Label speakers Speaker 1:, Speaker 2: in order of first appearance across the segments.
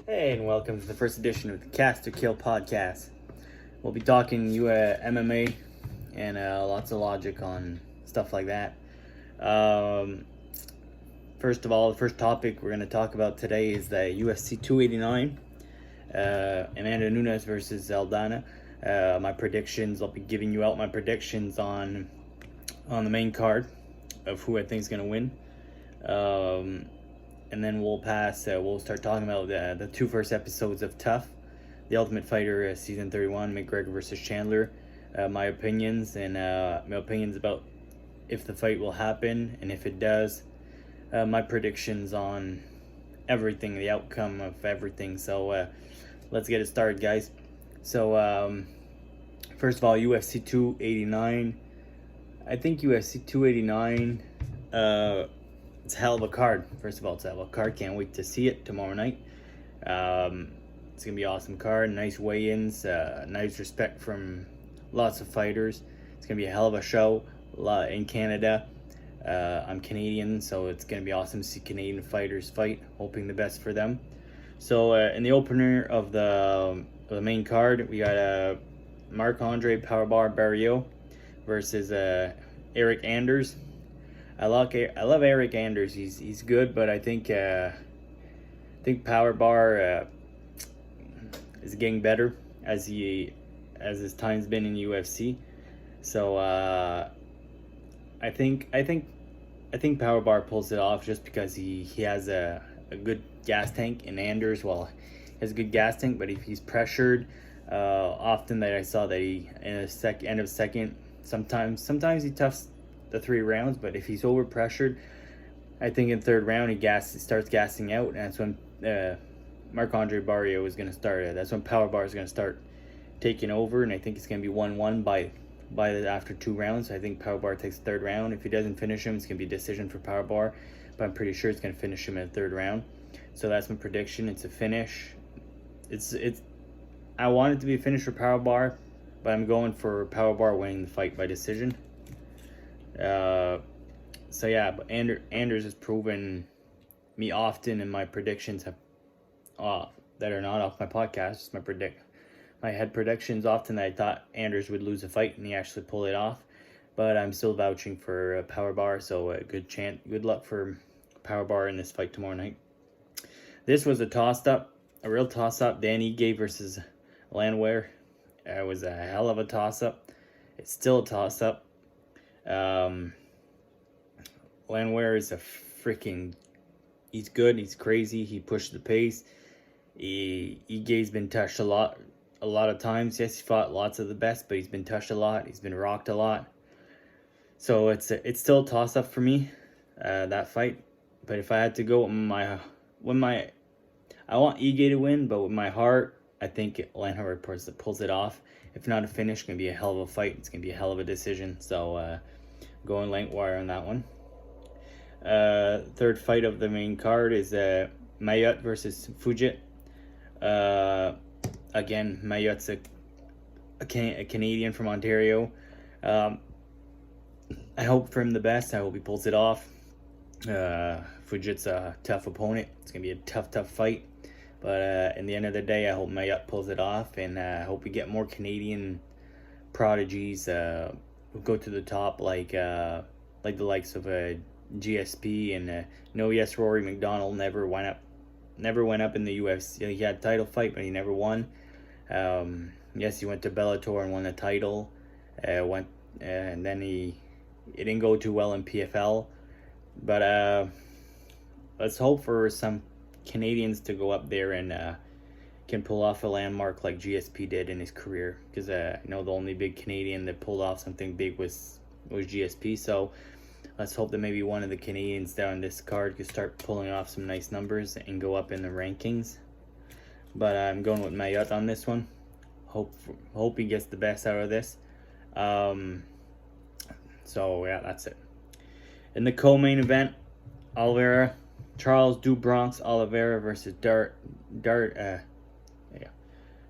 Speaker 1: Hey, and welcome to the first edition of the Cast to Kill podcast. We'll be talking MMA and lots of logic on stuff like that. Um, First of all, the first topic we're going to talk about today is the UFC 289, Amanda Nunes versus Aldana. My predictions. I'll be giving you out my predictions on the main card of who I think is going to win. And then we'll start talking about the two first episodes of Tough, The Ultimate Fighter, season 31, McGregor versus Chandler. My opinions about if the fight will happen, and if it does, my predictions on everything, the outcome of everything. So let's get it started, guys. So first of all, UFC 289. I think UFC 289. It's a hell of a card. First of all, it's a hell of a card. Can't wait to see it tomorrow night. It's gonna be an awesome card. Nice weigh-ins. Nice respect from lots of fighters. It's gonna be a hell of a show. In Canada. I'm Canadian, so it's gonna be awesome to see Canadian fighters fight. Hoping the best for them. So in the opener of the main card, we got Marc-Andre Powerbar Barriault versus Eric Anders. I love Eric Anders. He's good, but I think Powerbar is getting better as his time's been in UFC. So I think Powerbar pulls it off just because he has a good gas tank, and Anders, well, he has a good gas tank, but if he's pressured, often that I saw that he in the end of second, sometimes he toughs the 3 rounds, but if he's over pressured, I think in third round he starts gassing out, and that's when Marc-Andre Barriault is going to start. That's when Powerbar is going to start taking over, and I think it's going to be 1-1 after 2 rounds. I think Powerbar takes the third round. If he doesn't finish him, it's going to be a decision for Powerbar, but I'm pretty sure it's going to finish him in the third round. So that's my prediction. It's a finish. I want it to be a finish for Powerbar, but I'm going for Powerbar winning the fight by decision. So yeah, but Anders has proven me often in my predictions that are not off my podcast. My head predictions often that I thought Anders would lose a fight, and he actually pulled it off. But I'm still vouching for Powerbar, so good luck for Powerbar in this fight tomorrow night. This was a real toss-up. Dan Ige versus Landwehr. It was a hell of a toss-up. It's still a toss-up. Landwehr is he's good, he's crazy, he pushed the pace. Ige's been touched a lot of times. Yes, he fought lots of the best, but he's been touched a lot, he's been rocked a lot. So it's still a toss-up for me, that fight. But if I had to go I want Ige to win, but with my heart, I think Landwehr pulls it off. If not a finish, it's going to be a hell of a fight. It's going to be a hell of a decision. So going Landwehr on that one. Third fight of the main card is Mayotte versus Fugit. Again, Mayotte's a Canadian from Ontario. I hope for him the best. I hope he pulls it off. Fugit's a tough opponent. It's going to be a tough fight. But in the end of the day, I hope Mayotte pulls it off, and I hope we get more Canadian prodigies who go to the top, like the likes of GSP and Rory McDonald never went up in the UFC. He had a title fight, but he never won. Yes, he went to Bellator and won the title. And then it didn't go too well in PFL. But let's hope for some Canadians to go up there and can pull off a landmark like GSP did in his career. Because the only big Canadian that pulled off something big was GSP. So let's hope that maybe one of the Canadians down this card could start pulling off some nice numbers and go up in the rankings. But I'm going with Mayotte on this one. Hope he gets the best out of this. So yeah, that's it. In the co-main event, Charles do Bronx Oliveira versus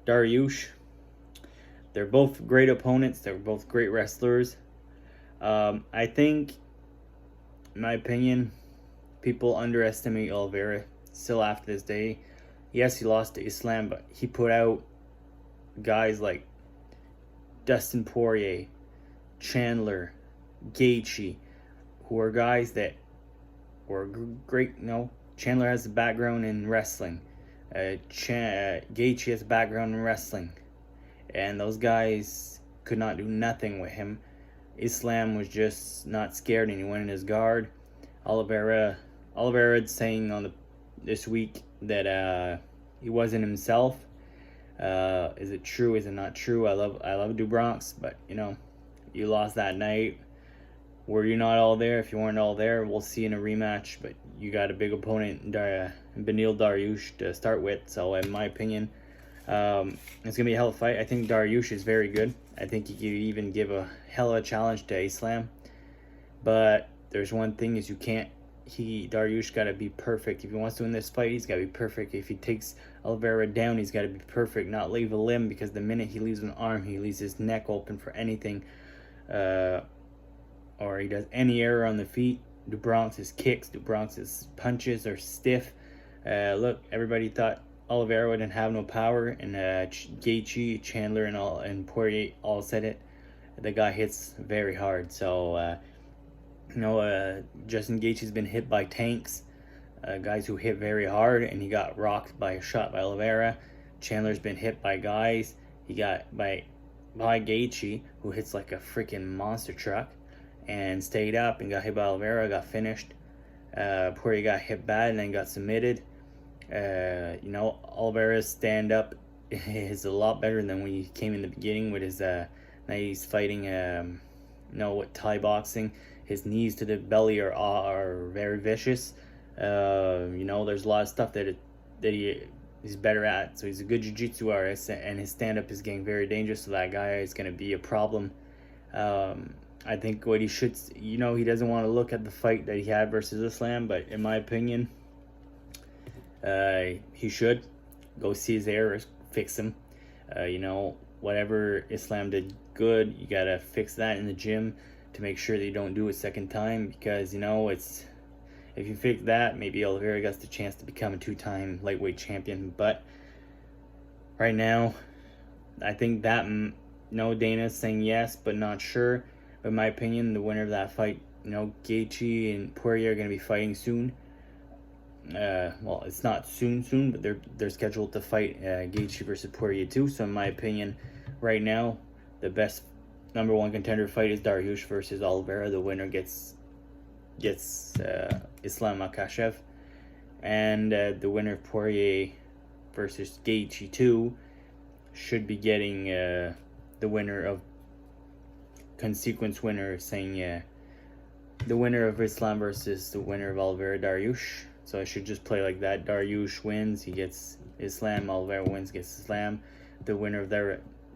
Speaker 1: Dariush. They're both great opponents. They're both great wrestlers. I think, in my opinion, people underestimate Oliveira still after this day. Yes, he lost to Islam, but he put out guys like Dustin Poirier, Chandler, Gaethje, who are guys that were great. Chandler has a background in wrestling. Gaethje has a background in wrestling. And those guys could not do nothing with him. Islam was just not scared, and he went in his guard. Oliveira saying this week that he wasn't himself. Is it true? Is it not true? I love Do Bronx, but you lost that night. Were you not all there? If you weren't all there, we'll see in a rematch. But you got a big opponent, Beneil Dariush, to start with. So in my opinion, it's gonna be a hell of a fight. I think Dariush is very good. I think he could even give a hell of a challenge to Islam. But there's one thing is Dariush got to be perfect. If he wants to win this fight, he's got to be perfect. If he takes Oliveira down, he's got to be perfect, not leave a limb, because the minute he leaves an arm, he leaves his neck open for anything, or he does any error on the feet. Do Bronx's kicks, Do Bronx's punches are stiff. Look, everybody thought Oliveira wouldn't have no power, and Gaethje, Chandler, and Poirier all said it. The guy hits very hard, so Justin Gaethje's been hit by tanks, guys who hit very hard, and he got rocked by a shot by Oliveira. Chandler's been hit by guys. He got by Gaethje, who hits like a freaking monster truck, and stayed up and got hit by Oliveira, got finished. Poirier got hit bad and then got submitted. Oliveira's stand up is a lot better than when he came in the beginning with his now he's fighting with Thai boxing. His knees to the belly are very vicious. There's a lot of stuff that he's better at. So he's a good jiu-jitsu artist, and his stand-up is getting very dangerous. So that guy is going to be a problem. I think what he should, he doesn't want to look at the fight that he had versus Islam, but in my opinion, he should go see his errors, fix them. Whatever Islam did good, you got to fix that in the gym to make sure that you don't do it a second time, because it's, if you fix that, maybe Oliveira gets the chance to become a 2-time lightweight champion. But right now, I think that Dana's saying yes but not sure. But in my opinion, the winner of that fight, Gaethje and Poirier are going to be fighting soon. Well, it's not soon, but they're scheduled to fight Gaethje versus Poirier too. So in my opinion, right now, the best number one contender fight is Dariush versus Oliveira. The winner gets Islam Makhachev, and the winner of Poirier versus Gaethje 2 should be getting the winner of consequence winner, saying the winner of Islam versus the winner of Oliveira Dariush. So I should just play like that. Dariush wins, he gets Islam. Oliveira wins, gets Islam. The winner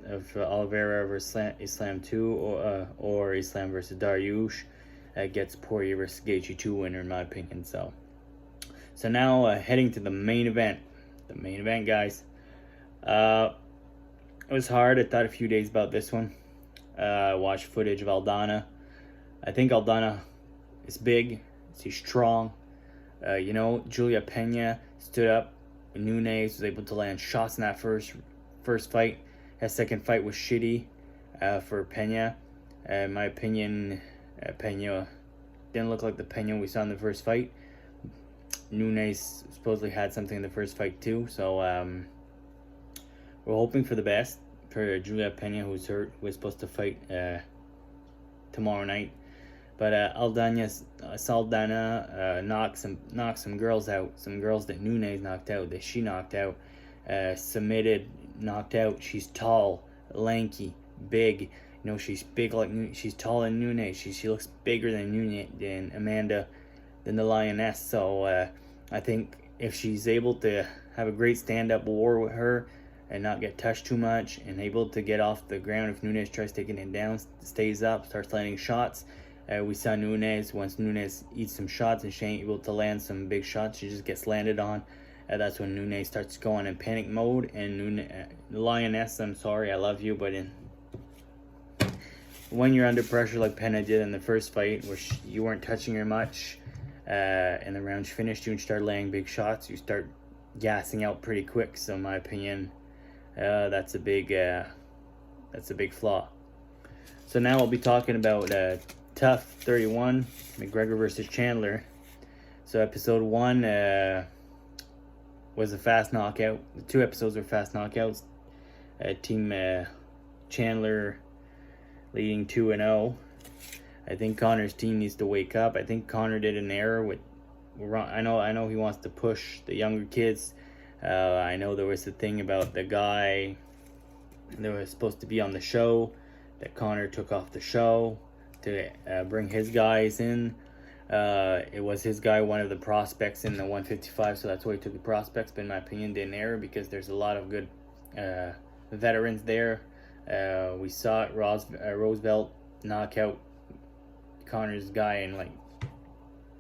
Speaker 1: of Oliveira versus Islam 2 or Islam versus Dariush gets Poirier versus Gaethje 2 winner, in my opinion. So now heading to the main event. The main event, guys. It was hard. I thought a few days about this one. I watched footage of Aldana. I think Aldana is big. She's strong. Julia Pena stood up. Nunes was able to land shots in that first fight. That second fight was shitty for Pena. In my opinion, Pena didn't look like the Pena we saw in the first fight. Nunes supposedly had something in the first fight too. So we're hoping for the best for Julia Pena, who's hurt, was supposed to fight tomorrow night. But Saldana knocked some girls out. Some girls that Nunes knocked out, that she knocked out. Submitted, knocked out. She's tall, lanky, big. She's big she's taller than Nunes. She looks bigger than Amanda, than the Lioness. So I think if she's able to have a great stand-up war with her and not get touched too much, and able to get off the ground, if Nunes tries taking it down, stays up, starts landing shots. We saw Nunes, once Nunes eats some shots and she ain't able to land some big shots, she just gets landed on. That's when Nunes starts going in panic mode. And Lioness, I'm sorry, I love you, but when you're under pressure like Pena did in the first fight, where you weren't touching her much, and the round finished you and started laying big shots, you start gassing out pretty quick. So in my opinion, that's a big flaw. So now we'll be talking about Tough 31, McGregor versus Chandler. So episode 1 was a fast knockout. The 2 episodes were fast knockouts. Team Chandler leading 2-0. I think Conor's team needs to wake up. I think Conor did an error with. I know he wants to push the younger kids. I know there was a thing about the guy that was supposed to be on the show that Conor took off the show to bring his guys in. It was his guy, one of the prospects in the 155, so that's why he took the prospects. But in my opinion, did an error because there's a lot of good veterans there. We saw it. Roosevelt knock out Conor's guy in like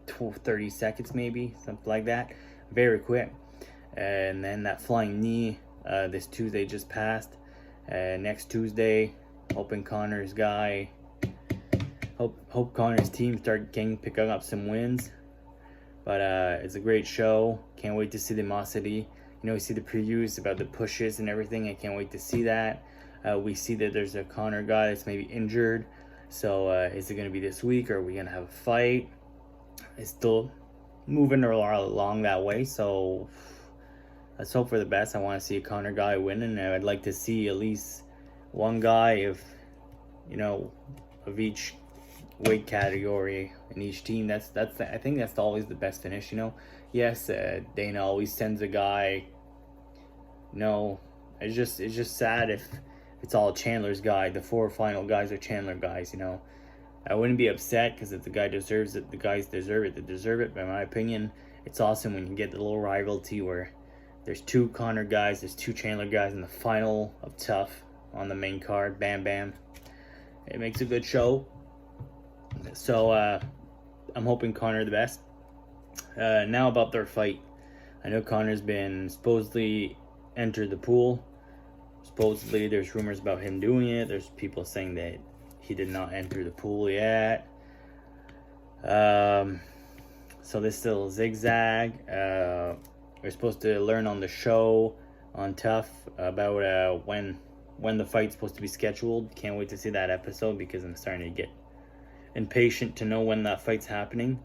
Speaker 1: 30 seconds, maybe something like that, very quick. And then that flying knee this Tuesday just passed. Next Tuesday, hoping Conor's guy. Hope Conor's team start picking up some wins. But it's a great show. Can't wait to see the animosity. We see the previews about the pushes and everything. I can't wait to see that. We see that there's a Conor guy that's maybe injured. So is it going to be this week, or are we going to have a fight? It's still moving along that way. So let's hope for the best. I want to see a Conor guy win, and I'd like to see at least one guy of each weight category in each team. I think that's always the best finish. Yes, Dana always sends a guy. It's just sad if it's all Chandler's guy. The 4 final guys are Chandler guys. I wouldn't be upset, because if the guy deserves it, the guys deserve it. They deserve it. But in my opinion, it's awesome when you get the little rivalry where there's 2 Conor guys, there's 2 Chandler guys in the final of Tough on the main card. Bam, bam. It makes a good show. So I'm hoping Conor the best. Now about their fight. I know Conor's been supposedly entered the pool. Supposedly there's rumors about him doing it. There's people saying that he did not enter the pool yet. So this still zigzag. We're supposed to learn on the show on Tough about when the fight's supposed to be scheduled. Can't wait to see that episode, because I'm starting to get impatient to know when that fight's happening.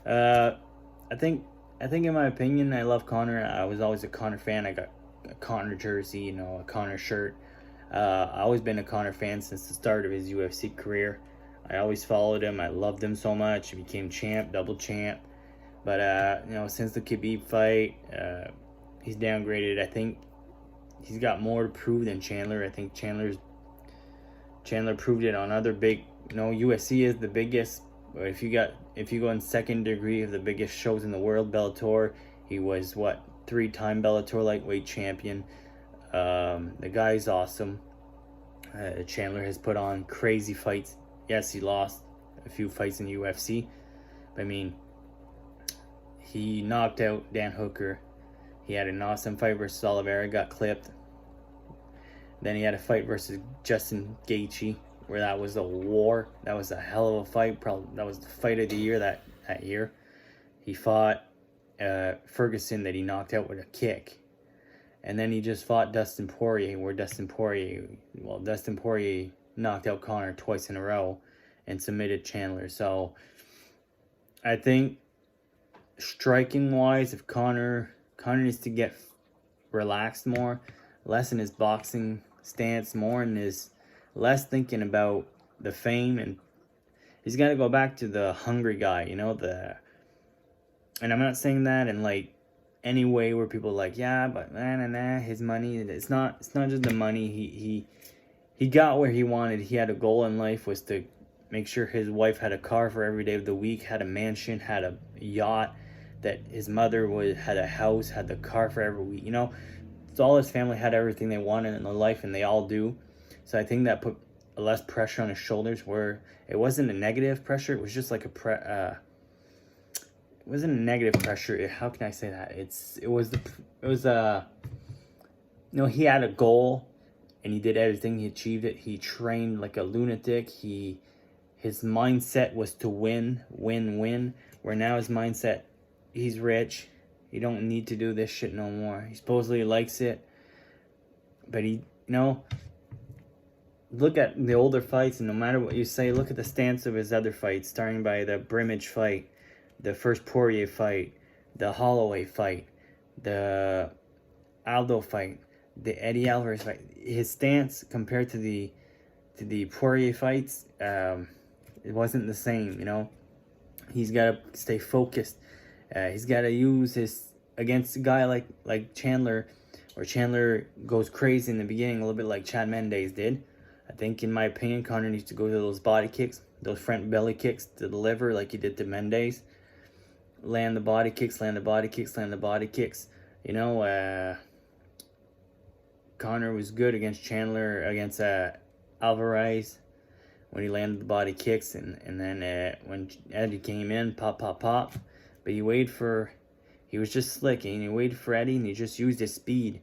Speaker 1: I think in my opinion, I love Conor. I was always a Conor fan. I got a Conor jersey, a Conor shirt. I've always been a Conor fan since the start of his UFC career. I always followed him. I loved him so much. He became champ, double champ. But since the Khabib fight, he's downgraded. I think he's got more to prove than Chandler. I think Chandler proved it on other big. UFC is the biggest. But if you go in second degree of the biggest shows in the world, Bellator, he was 3-time Bellator lightweight champion. The guy's awesome. Chandler has put on crazy fights. Yes, he lost a few fights in the UFC. But, he knocked out Dan Hooker. He had an awesome fight versus Oliveira, got clipped. Then he had a fight versus Justin Gaethje, where that was a war. That was a hell of a fight. Probably that was the fight of the year that year. He fought Ferguson, that he knocked out with a kick. And then he just fought Dustin Poirier, where Dustin Poirier knocked out Conor twice in a row and submitted Chandler. So I think striking wise, if Conor needs to get relaxed more, less in his boxing stance, more in his less thinking about the fame, and he's got to go back to the hungry guy, and I'm not saying that in any way where people are like, yeah, but his money, it's not just the money. He got where he wanted. He had a goal in life, was to make sure his wife had a car for every day of the week, had a mansion, had a yacht, that his mother had a house, had the car for every week. So all his family had everything they wanted in their life, and they all do. So I think that put less pressure on his shoulders, where it wasn't a negative pressure. It was just like it wasn't a negative pressure. How can I say that? He had a goal, and he did everything. He achieved it. He trained like a lunatic. His mindset was to win. Where now his mindset, he's rich. You don't need to do this shit no more. He supposedly likes it, but he, look at the older fights, and no matter what you say, look at the stance of his other fights, starting by the Brimage fight, the first Poirier fight, the Holloway fight, the Aldo fight, the Eddie Alvarez fight. His stance compared to the Poirier fights, it wasn't the same. He's got to stay focused. He's got to use his, against a guy like Chandler, where Chandler goes crazy in the beginning, a little bit like Chad Mendes did. I think, in my opinion, Conor needs to go to those body kicks, those front belly kicks to the liver like he did to Mendes. Land the body kicks, land the body kicks, land the body kicks. Conor was good against Chandler, against Alvarez, when he landed the body kicks, and then when Eddie came in, pop, pop, pop. But he was just slick, and he waited for Eddie, and he just used his speed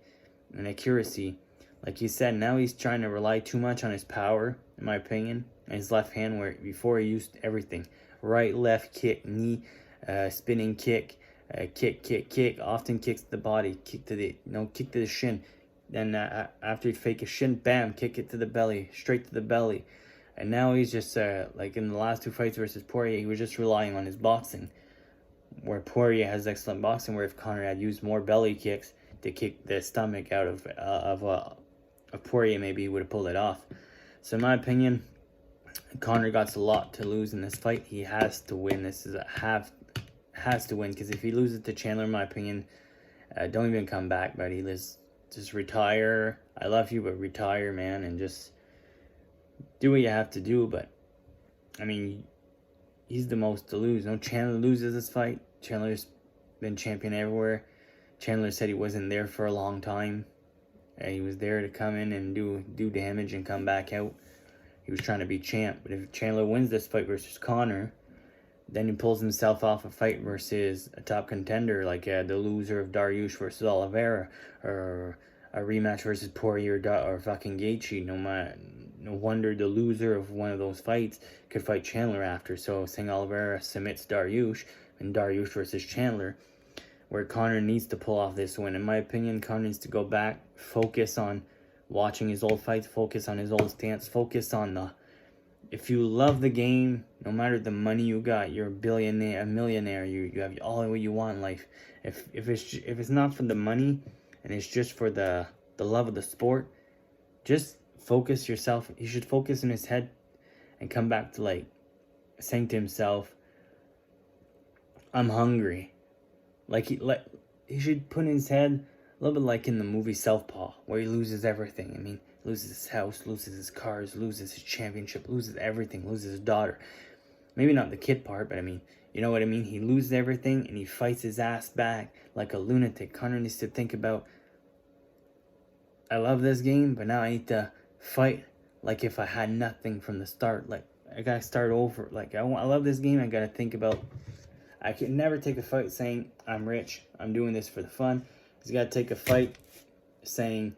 Speaker 1: and accuracy. Like you said, now he's trying to rely too much on his power, in my opinion, and his left hand, where before he used everything. Right, left, kick, knee, spinning kick, kick, often kicks to the body, kick to the shin. Then after he'd fake a shin, bam, kick it to the belly, straight to the belly. And now he's just, like in the last two fights versus Poirier, he was just relying on his boxing. Where Poirier has excellent boxing, where if Conor had used more belly kicks to kick the stomach out of Poirier, maybe he would have pulled it off. So in my opinion, Conor got a lot to lose in this fight. He has to win. This is has to win, because if he loses to Chandler, in my opinion, don't even come back, buddy. Just retire. I love you, but retire, man, and just do what you have to do. But I mean, he's the most to lose. No, Chandler loses this fight. Chandler's been champion everywhere. Chandler said he wasn't there for a long time. He was there to come in and do damage and come back out. He was trying to be champ. But if Chandler wins this fight versus Conor, then he pulls himself off a fight versus a top contender, like the loser of Dariush versus Oliveira, or a rematch versus Poirier or fucking Gaethje. No wonder the loser of one of those fights could fight Chandler after. So saying Oliveira submits Dariush, and Dariush versus Chandler, where Conor needs to pull off this win. In my opinion, Conor needs to go back, focus on watching his old fights, focus on his old stance, focus on if you love the game, no matter the money you got, you're a billionaire, a millionaire, you have all what you want in life. If it's not for the money, and it's just for the love of the sport, just focus yourself. He should focus in his head and come back to saying to himself, I'm hungry. He should put in his head a little bit like in the movie Southpaw, where he loses everything. I mean, loses his house, loses his cars, loses his championship, loses everything, loses his daughter. Maybe not the kid part, but I mean, you know what I mean? He loses everything and he fights his ass back like a lunatic. Conor needs to think about, I love this game, but now I need to fight like if I had nothing from the start. Like, I gotta start over. Like, I love this game. I gotta think about, I can never take a fight saying, I'm rich, I'm doing this for the fun. He's gotta take a fight saying,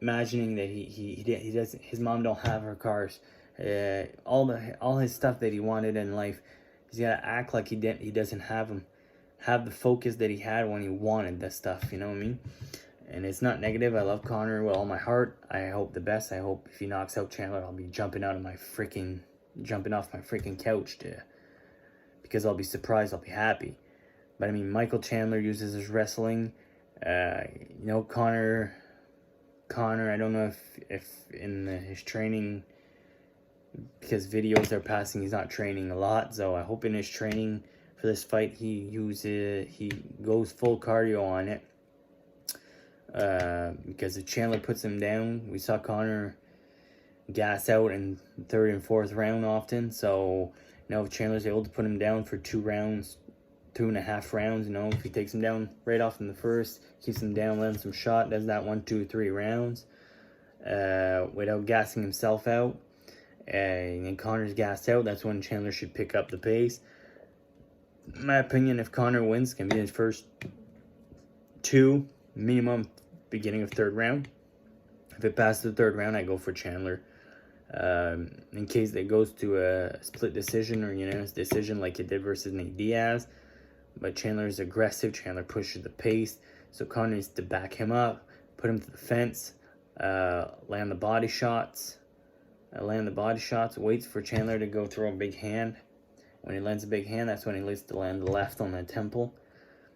Speaker 1: imagining that he doesn't, his mom don't have her cars, all his stuff that he wanted in life. He's gotta act like he doesn't have them. Have the focus that he had when he wanted that stuff. You know what I mean? And it's not negative. I love Conor with all my heart. I hope the best. I hope if he knocks out Chandler, I'll be jumping off my freaking couch because I'll be surprised. I'll be happy. But I mean, Michael Chandler uses his wrestling. Conor. I don't know if in his training, because videos are passing, he's not training a lot. So I hope in his training for this fight he goes full cardio on it. Because if Chandler puts him down, we saw Conor gas out in third and fourth round often. So if Chandler's able to put him down for 2 rounds, 2.5 rounds, if he takes him down right off in the first, keeps him down, let him some shot, does that 1, 2, 3 rounds without gassing himself out, and Conor's gassed out, that's when Chandler should pick up the pace. In my opinion, if Conor wins, it's going to be his first 2 minimum beginning of 3rd round. If it passes the 3rd round, I go for Chandler. In case it goes to a split decision, or unanimous decision like it did versus Nate Diaz, but Chandler is aggressive. Chandler pushes the pace, so Conor needs to back him up, put him to the fence, land the body shots. Waits for Chandler to go throw a big hand. When he lands a big hand, that's when he needs to land the left on the temple.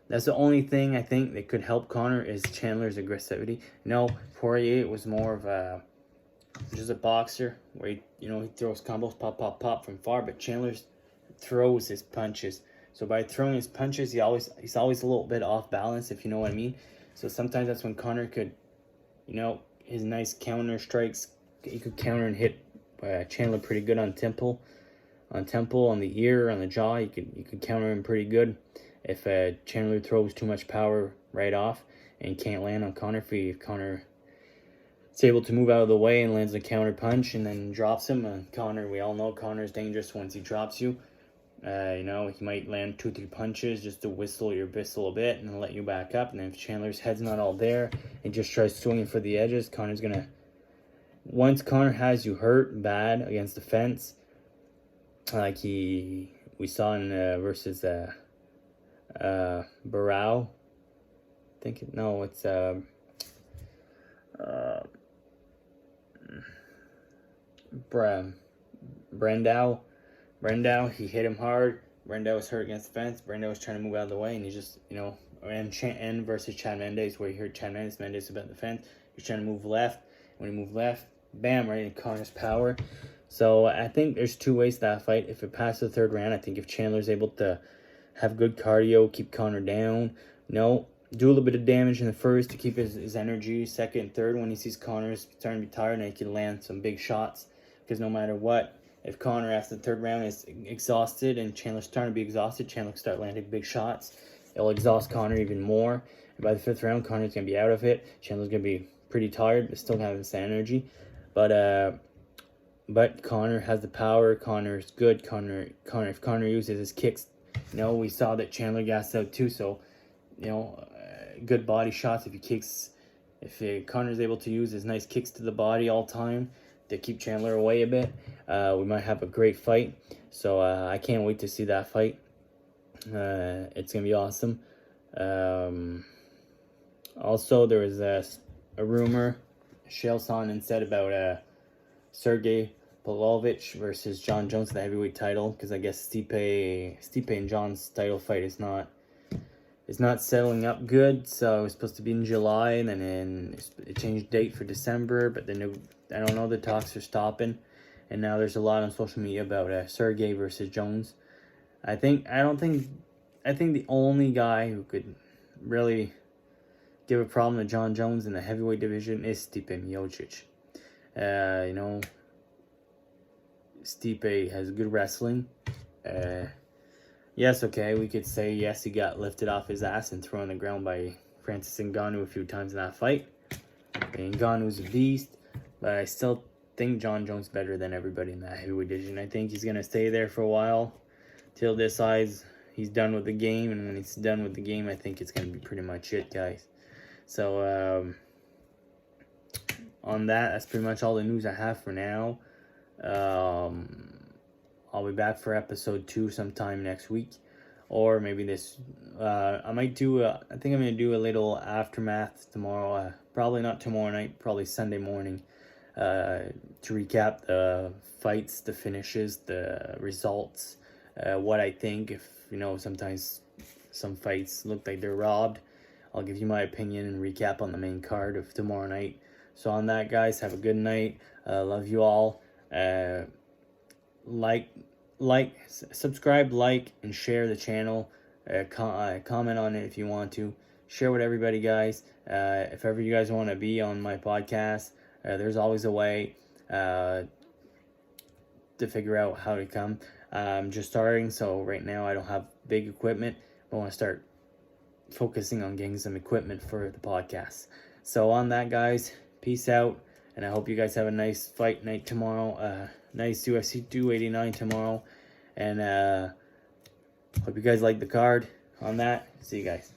Speaker 1: That's the only thing I think that could help Conor is Chandler's aggressivity. No, Poirier was more of just a boxer where he throws combos, pop, pop, pop from far, but Chandler throws his punches. So by throwing his punches, he's always a little bit off balance, if you know what I mean. So sometimes that's when Conor could, his nice counter strikes, he could counter and hit Chandler pretty good on temple, on the ear, on the jaw. You could counter him pretty good if Chandler throws too much power right off and can't land on Conor. If Conor is able to move out of the way and lands a counter punch and then drops him, Conor, we all know Conor's dangerous once he drops you. He might land 2-3 punches just to whistle your whistle a bit and then let you back up. And then if Chandler's head's not all there and just tries swinging for the edges, once Conor has you hurt bad against the fence, like we saw in versus Barao, Brandao, he hit him hard. Brandao was hurt against the fence. Brandao was trying to move out of the way, and he just, and versus Chad Mendes, where he hurt Chad Mendes about the fence. He's trying to move left. When he moved left, bam, right in Conor's power. So I think there's two ways to that fight. If it passes the third round, I think if Chandler's able to have good cardio, keep Conor down, do a little bit of damage in the first to keep his energy. Second and third, when he sees Conor's starting to be tired, and he can land some big shots. Because no matter what, if Conor after the third round is exhausted and Chandler's starting to be exhausted, Chandler can start landing big shots. It'll exhaust Conor even more. And by the fifth round, Conor's going to be out of it. Chandler's going to be pretty tired, but still going to have this energy. But Conor has the power. Conor's good. If Conor uses his kicks, we saw that Chandler gassed out too. So, good body shots. If Conor's able to use his nice kicks to the body all time to keep Chandler away a bit, we might have a great fight. So I can't wait to see that fight. It's gonna be awesome. Also, there was a rumor Chael Sonnen said about Sergey Pavlovich versus John Jones, the heavyweight title, because I guess Stipe and John's title fight is not settling up good. So it was supposed to be in July, and then it changed date for December, but then I don't know, the talks are stopping, and now there's a lot on social media about Sergey versus Jones. I think the only guy who could really give a problem to John Jones in the heavyweight division is Stipe Miocic. Stipe has good wrestling. Yes, okay, we could say yes, he got lifted off his ass and thrown on the ground by Francis Ngannou a few times in that fight. Ngannou's a beast, but I still think John Jones better than everybody in that heavyweight division. I think he's gonna stay there for a while till decides he's done with the game, and when he's done with the game, I think it's gonna be pretty much it, guys. So on that's pretty much all the news I have for now. I'll be back for episode 2 sometime next week, or maybe this. I might do. I think I'm gonna do a little aftermath tomorrow. Probably not tomorrow night. Probably Sunday morning. To recap the fights, the finishes, the results, what I think. If sometimes some fights look like they're robbed, I'll give you my opinion and recap on the main card of tomorrow night. So on that, guys, have a good night. Love you all. Subscribe, and share the channel. Comment on it if you want to. Share with everybody, guys. If ever you guys want to be on my podcast, there's always a way to figure out how to come. I'm just starting, so right now I don't have big equipment. I want to start focusing on getting some equipment for the podcast. So on that, guys, peace out, and I hope you guys have a nice fight night tomorrow. Nice UFC 289 tomorrow, and hope you guys like the card. On that, see you guys.